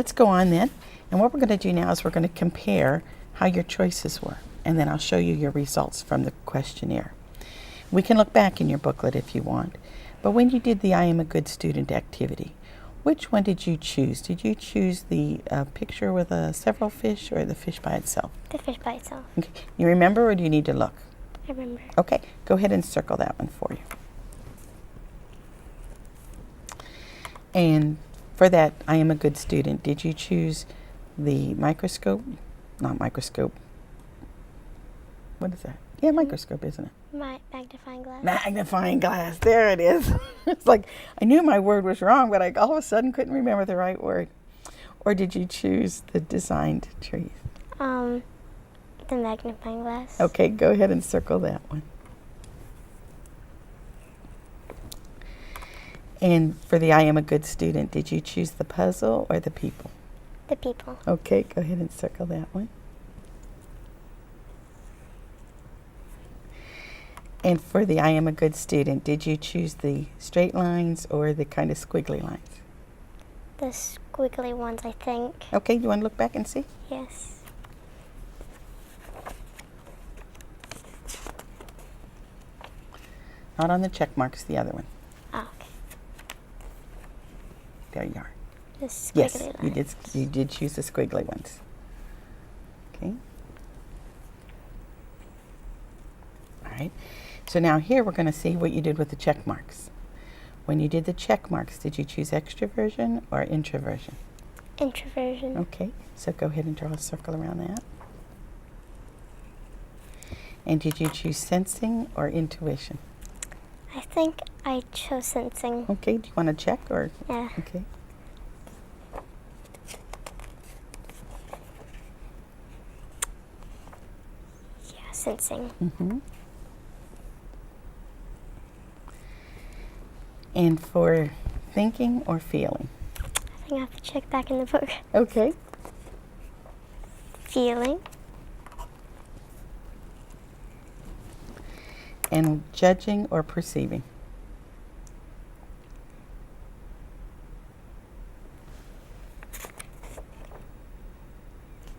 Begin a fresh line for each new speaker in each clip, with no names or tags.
let's go on then. And what we're going to do now is we're going to compare how your choices were. And then I'll show you your results from the questionnaire. We can look back in your booklet if you want. But when you did the I am a good student activity, which one did you choose? Did you choose the picture with several fish or the fish by itself?
The fish by itself.
Okay. You remember or do you need to look?
I remember.
Okay, go ahead and circle that one for you. And for that, I am a good student, did you choose the microscope? Not microscope. What is that? Yeah, microscope, isn't it?
Magnifying glass.
Magnifying glass, there it is. It's like I knew my word was wrong, but I all of a sudden couldn't remember the right word. Or did you choose the designed trees?
The magnifying glass.
Okay, go ahead and circle that one. And for the I am a good student, did you choose the puzzle or the people?
The people.
Okay, go ahead and circle that one. And for the I am a good student, did you choose the straight lines or the kind of squiggly lines?
The squiggly ones, I think.
Okay, you want to look back and see?
Yes.
Not on the check marks, the other one.
Oh, okay.
There you are.
The squiggly
Yes,
lines.
you did choose the squiggly ones. Okay. All right. So now here we're going to see what you did with the check marks. When you did the check marks, did you choose extroversion or introversion?
Introversion.
Okay, so go ahead and draw a circle around that. And did you choose sensing or intuition?
I think I chose sensing.
Okay, do you want to check or?
Yeah.
Okay.
Yeah, sensing.
Mm-hmm. And for thinking or feeling?
I think I have to check back in the book.
Okay.
Feeling.
And judging or perceiving?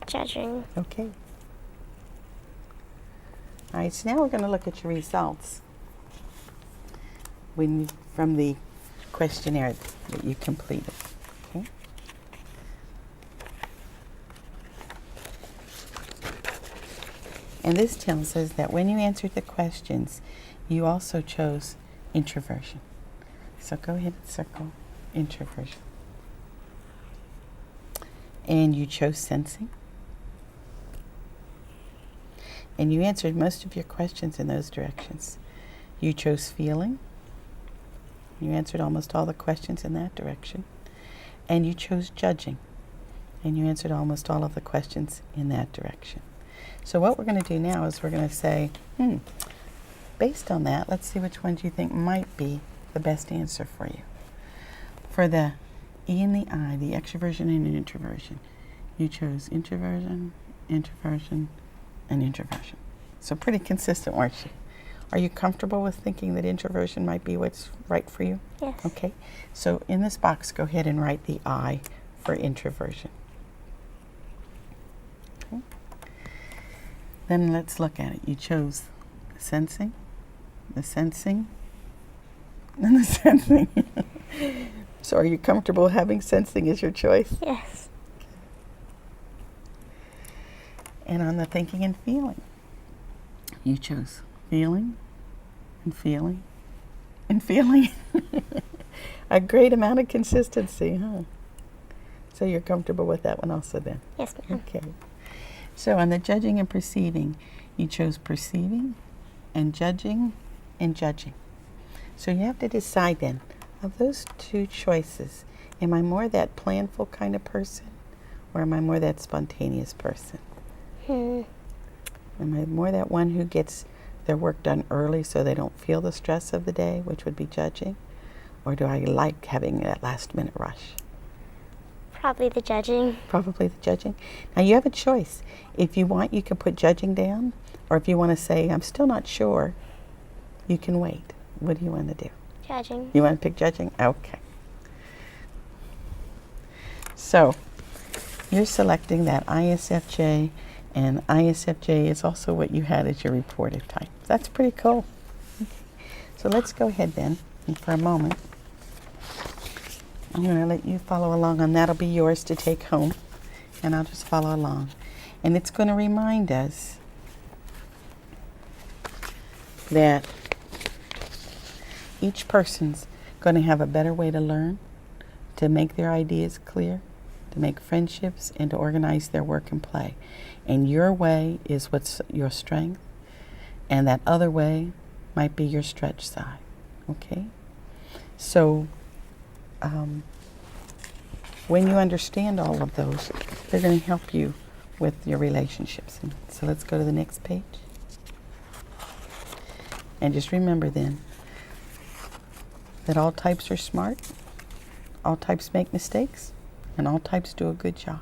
Judging.
Okay. All right, so now we're going to look at your results from the questionnaire that you completed. Okay. And this tells us that when you answered the questions, you also chose introversion. So go ahead and circle introversion. And you chose sensing. And you answered most of your questions in those directions. You chose feeling. You answered almost all the questions in that direction. And you chose judging. And you answered almost all of the questions in that direction. So what we're going to do now is we're going to say, based on that, let's see which ones you think might be the best answer for you. For the E and the I, the extroversion and introversion, you chose introversion, introversion, and introversion. So pretty consistent, weren't you? Are you comfortable with thinking that introversion might be what's right for you?
Yes.
Okay. So in this box, go ahead and write the I for introversion. Okay. Then let's look at it. You chose the sensing, and the sensing. So are you comfortable having sensing as your choice?
Yes.
And on the thinking and feeling, you chose feeling and feeling and feeling. A great amount of consistency, huh? So you're comfortable with that one also then?
Yes, ma'am.
Okay. So on the judging and perceiving, you chose perceiving and judging and judging. So you have to decide then, of those two choices, am I more that planful kind of person or am I more that spontaneous person? Am I more that one who gets their work done early so they don't feel the stress of the day, which would be judging? Or do I like having that last minute rush?
Probably the judging.
Probably the judging. Now you have a choice. If you want, you can put judging down, or if you want to say, I'm still not sure, you can wait. What do you want to do?
Judging.
You want to pick judging? Okay. So you're selecting that ISFJ, and ISFJ is also what you had as your reported type. That's pretty cool. So let's go ahead then, and for a moment, I'm going to let you follow along, and that'll be yours to take home, and I'll just follow along. And it's going to remind us that each person's going to have a better way to learn, to make their ideas clear, to make friendships, and to organize their work and play. And your way is what's your strength, and that other way might be your stretch side. Okay? So when you understand all of those, they're going to help you with your relationships. And so let's go to the next page. And just remember then that all types are smart, all types make mistakes, and all types do a good job.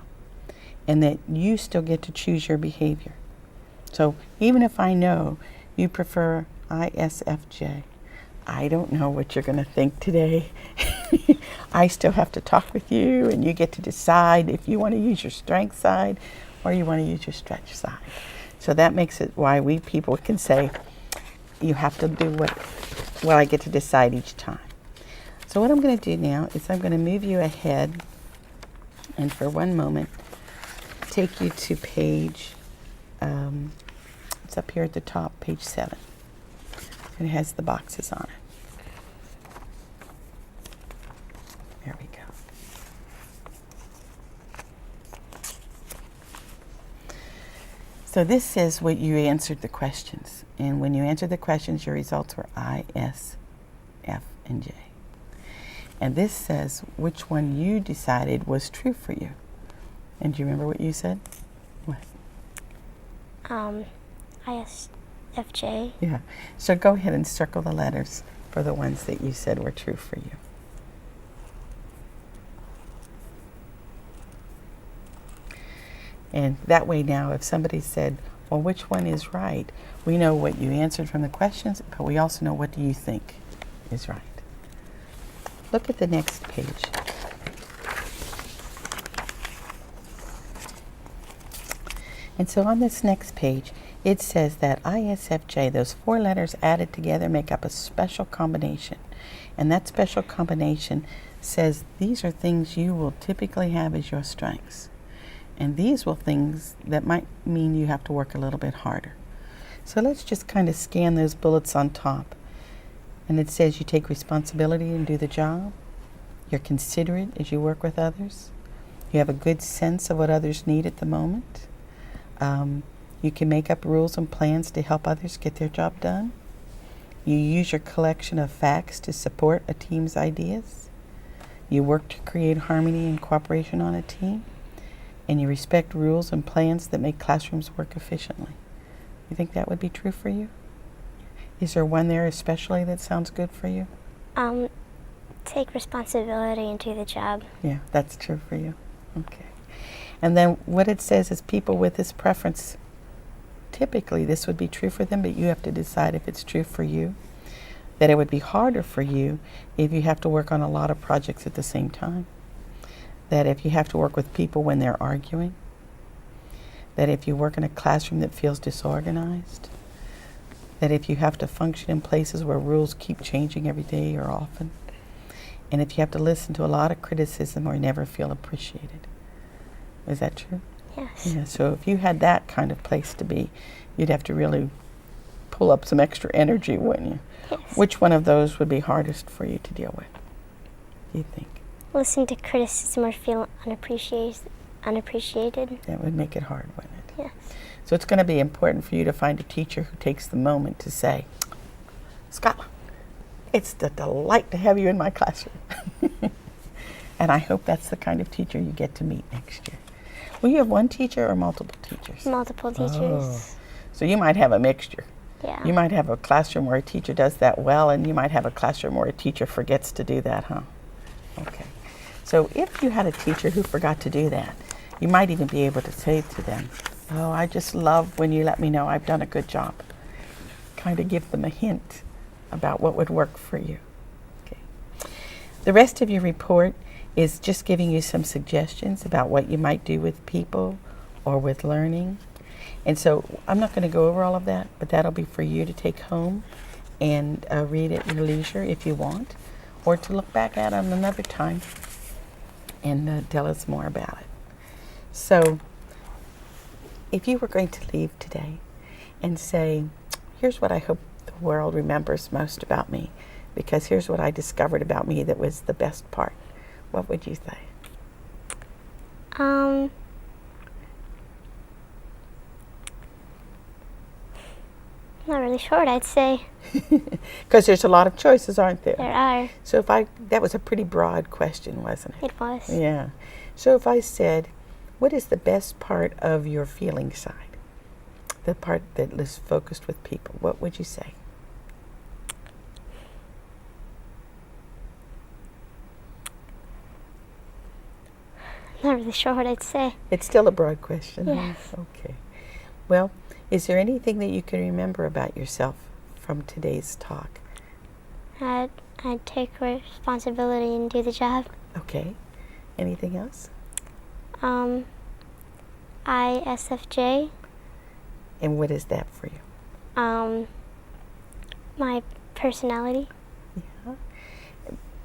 And that you still get to choose your behavior. So even if I know you prefer ISFJ, I don't know what you're going to think today. I still have to talk with you, and you get to decide if you want to use your strength side or you want to use your stretch side. So that makes it why we people can say you have to do what I get to decide each time. So what I'm going to do now is I'm going to move you ahead, and for one moment take you to page, it's up here at the top, page 7. And it has the boxes on it. There we go. So this says what you answered the questions. And when you answered the questions, your results were I, S, F, and J. And this says which one you decided was true for you. And do you remember what you said? What?
ISFJ.
Yeah. So go ahead and circle the letters for the ones that you said were true for you. And that way now, if somebody said, well, which one is right? We know what you answered from the questions, but we also know what do you think is right. Look at the next page. And so on this next page, it says that ISFJ, those 4 letters added together, make up a special combination. And that special combination says these are things you will typically have as your strengths. And these will things that might mean you have to work a little bit harder. So let's just kind of scan those bullets on top. And it says you take responsibility and do the job. You're considerate as you work with others. You have a good sense of what others need at the moment. You can make up rules and plans to help others get their job done. You use your collection of facts to support a team's ideas. You work to create harmony and cooperation on a team. And you respect rules and plans that make classrooms work efficiently. You think that would be true for you? Is there one there especially that sounds good for you?
Take responsibility and do the job.
Yeah, that's true for you. Okay. And then what it says is people with this preference, typically this would be true for them, but you have to decide if it's true for you. That it would be harder for you if you have to work on a lot of projects at the same time. That if you have to work with people when they're arguing. That if you work in a classroom that feels disorganized. That if you have to function in places where rules keep changing every day or often. And if you have to listen to a lot of criticism or never feel appreciated. Is that true?
Yes.
Yeah, so if you had that kind of place to be, you'd have to really pull up some extra energy, wouldn't you?
Yes.
Which one of those would be hardest for you to deal with, do you think?
Listen to criticism or feel unappreciated.
That would make it hard, wouldn't it?
Yes.
So it's going to be important for you to find a teacher who takes the moment to say, Scott, it's a delight to have you in my classroom. And I hope that's the kind of teacher you get to meet next year. Will you have one teacher or multiple teachers?
Multiple teachers.
Oh. So you might have a mixture.
Yeah.
You might have a classroom where a teacher does that well, and you might have a classroom where a teacher forgets to do that, huh? Okay. So if you had a teacher who forgot to do that, you might even be able to say to them, oh, I just love when you let me know I've done a good job. Kind of give them a hint about what would work for you. Okay. The rest of your report is just giving you some suggestions about what you might do with people or with learning. And so I'm not going to go over all of that, but that'll be for you to take home and read at your leisure if you want, or to look back at on another time and tell us more about it. So if you were going to leave today and say, here's what I hope the world remembers most about me, because here's what I discovered about me that was the best part, what would you say?
Not really sure what I'd say.
Because there's a lot of choices, aren't there?
There are.
So that was a pretty broad question, wasn't it?
It was.
Yeah. So if I said, what is the best part of your feeling side? The part that is focused with people, what would you say?
Not really sure what I'd say.
It's still a broad question.
Yes.
Huh? Okay. Well, is there anything that you can remember about yourself from today's talk?
I'd take responsibility and do the job.
Okay. Anything else?
ISFJ.
And what is that for you?
My personality.
Yeah.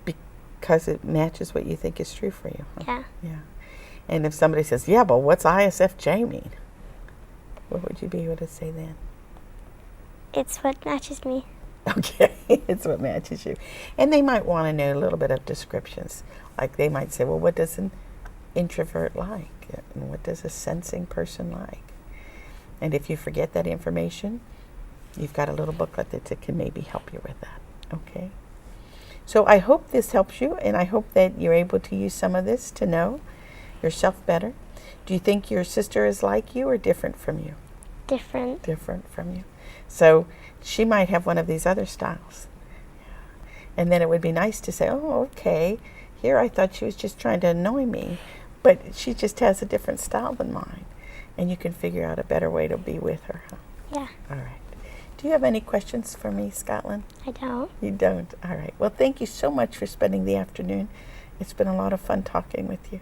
Because it matches what you think is true for you. Huh?
Yeah.
Yeah. And if somebody says, yeah, but what's ISFJ mean? What would you be able to say then?
It's what matches me.
Okay, it's what matches you. And they might want to know a little bit of descriptions. Like they might say, well, what does an introvert like? And what does a sensing person like? And if you forget that information, you've got a little booklet that can maybe help you with that. Okay? So I hope this helps you, and I hope that you're able to use some of this to know yourself better. Do you think your sister is like you or different from you?
Different.
Different from you. So she might have one of these other styles. And then it would be nice to say, oh, okay, here I thought she was just trying to annoy me, but she just has a different style than mine. And you can figure out a better way to be with her, huh?
Yeah.
All right. Do you have any questions for me, Scotland?
I don't.
You don't? All right. Well, thank you so much for spending the afternoon. It's been a lot of fun talking with you.